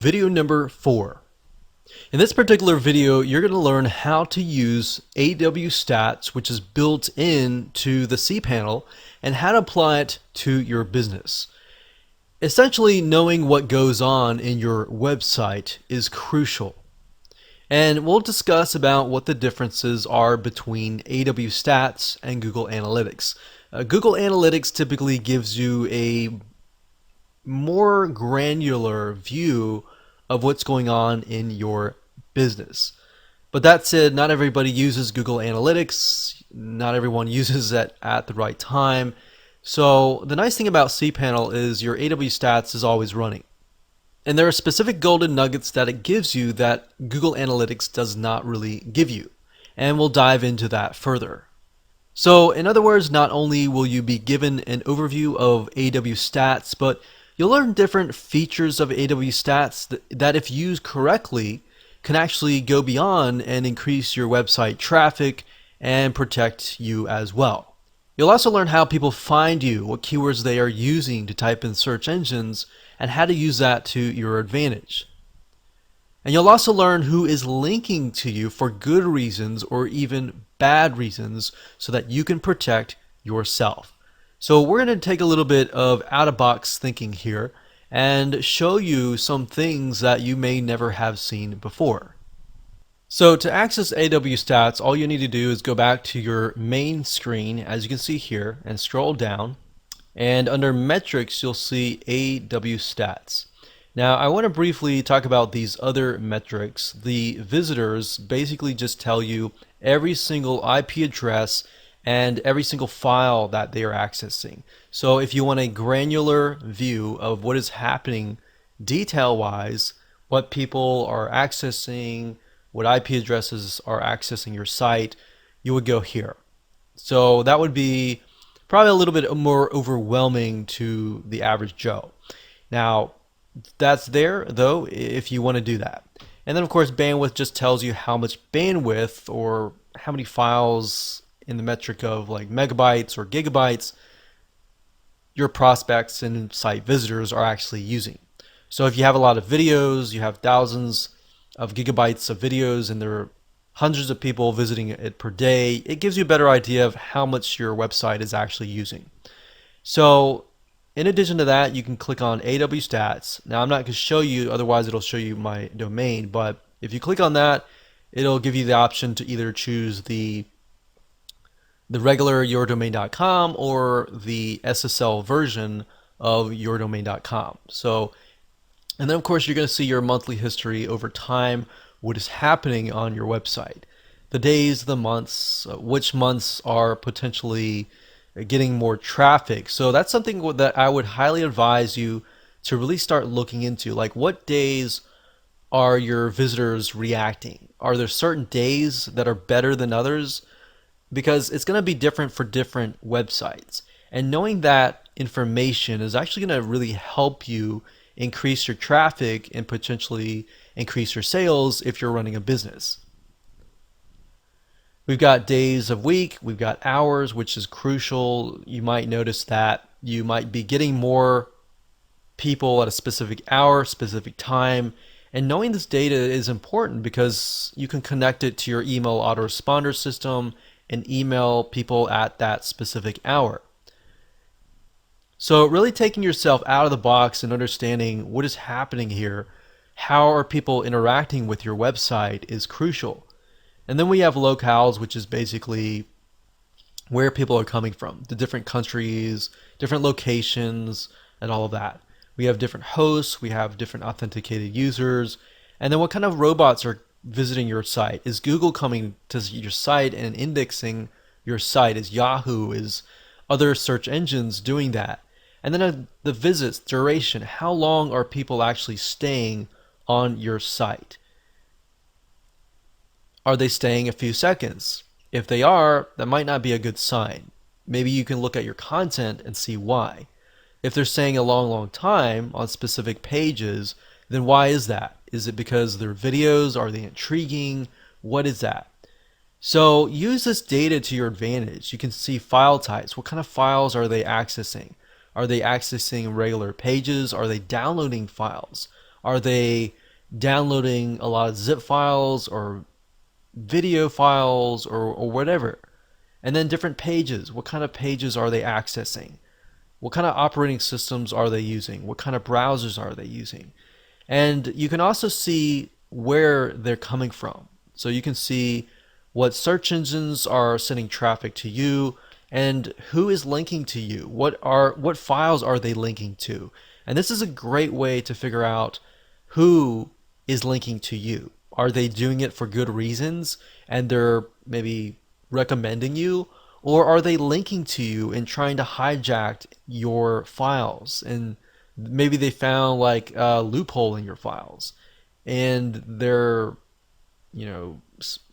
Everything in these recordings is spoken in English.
Video number 4. In this particular video, you're going to learn how to use Awstats, which is built into the cPanel, and how to apply it to your business. Essentially, knowing what goes on in your website is crucial. And we'll discuss about what the differences are between Awstats and Google Analytics. Google Analytics typically gives you a more granular view of what's going on in your business. But that said, not everybody uses Google Analytics. Not everyone uses it at the right time. So the nice thing about cPanel is your Awstats is always running. And there are specific golden nuggets that it gives you that Google Analytics does not really give you. And we'll dive into that further. So in other words, not only will you be given an overview of Awstats, but you'll learn different features of Awstats that if used correctly can actually go beyond and increase your website traffic and protect you as well. You'll also learn how people find you, what keywords they are using to type in search engines, and how to use that to your advantage. And you'll also learn who is linking to you for good reasons or even bad reasons so that you can protect yourself. So we're going to take a little bit of out-of-box thinking here and show you some things that you may never have seen before. So to access Awstats, all you need to do is go back to your main screen, as you can see here, and scroll down. And under metrics, you'll see Awstats. Now, I want to briefly talk about these other metrics. The visitors basically just tell you every single IP address and every single file that they are accessing. So if you want a granular view of what is happening detail-wise, what people are accessing, what IP addresses are accessing your site, you would go here. So that would be probably a little bit more overwhelming to the average Joe. Now, that's there though if you want to do that. And then of course bandwidth just tells you how much bandwidth or how many files in the metric of like megabytes or gigabytes your prospects and site visitors are actually using. So if you have a lot of videos, you have thousands of gigabytes of videos and there are hundreds of people visiting it per day, it gives you a better idea of how much your website is actually using. So in addition to that, you can click on Awstats. Now I'm not going to show you, otherwise it'll show you my domain, but if you click on that, it'll give you the option to either choose the regular yourdomain.com or the SSL version of yourdomain.com. So, and then of course you're going to see your monthly history over time, what is happening on your website. The days, the months, which months are potentially getting more traffic. So that's something that I would highly advise you to really start looking into. Like, what days are your visitors reacting? Are there certain days that are better than others? Because it's going to be different for different websites. And knowing that information is actually going to really help you increase your traffic and potentially increase your sales if you're running a business. We've got days of week, we've got hours, which is crucial. You might notice that you might be getting more people at a specific hour, specific time. And knowing this data is important because you can connect it to your email autoresponder system and email people at that specific hour. So really taking yourself out of the box and understanding what is happening here, how are people interacting with your website is crucial. And then we have locales, which is basically where people are coming from, the different countries, different locations, and all of that. We have different hosts, we have different authenticated users, and then what kind of robots are visiting your site. Is Google coming to your site and indexing your site? Is Yahoo, is other search engines doing that? And then the visits, duration, how long are people actually staying on your site? Are they staying a few seconds? If they are, that might not be a good sign. Maybe you can look at your content and see why. If they're staying a long time on specific pages, then why is that? Is it because their videos? Are they intriguing? What is that? So use this data to your advantage. You can see file types. What kind of files are they accessing? Are they accessing regular pages? Are they downloading files? Are they downloading a lot of zip files or video files or whatever? And then different pages. What kind of pages are they accessing? What kind of operating systems are they using? What kind of browsers are they using? And you can also see where they're coming from. So you can see what search engines are sending traffic to you and who is linking to you. What files are they linking to? And this is a great way to figure out who is linking to you. Are they doing it for good reasons and they're maybe recommending you? Or are they linking to you and trying to hijack your files? And maybe they found like a loophole in your files and they're,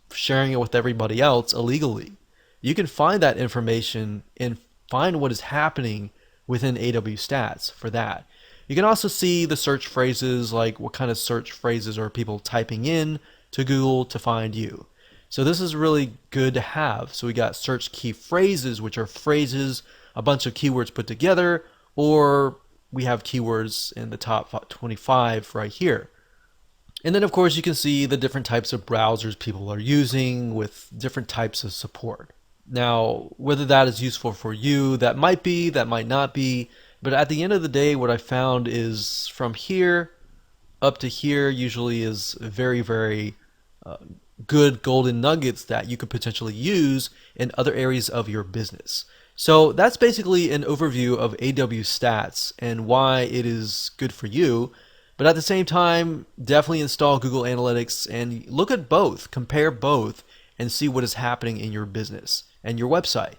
sharing it with everybody else illegally. You can find that information and find what is happening within AW Stats for that. You can also see the search phrases, like what kind of search phrases are people typing in to Google to find you. So this is really good to have. So we got search key phrases, which are phrases, a bunch of keywords put together, or we have keywords in the top 25 right here. And then of course you can see the different types of browsers people are using with different types of support. Now, whether that is useful for you, that might be, that might not be, but at the end of the day, what I found is from here up to here usually is very, very good golden nuggets that you could potentially use in other areas of your business. So that's basically an overview of AW Stats and why it is good for you. But at the same time, definitely install Google Analytics and look at both, compare both, and see what is happening in your business and your website.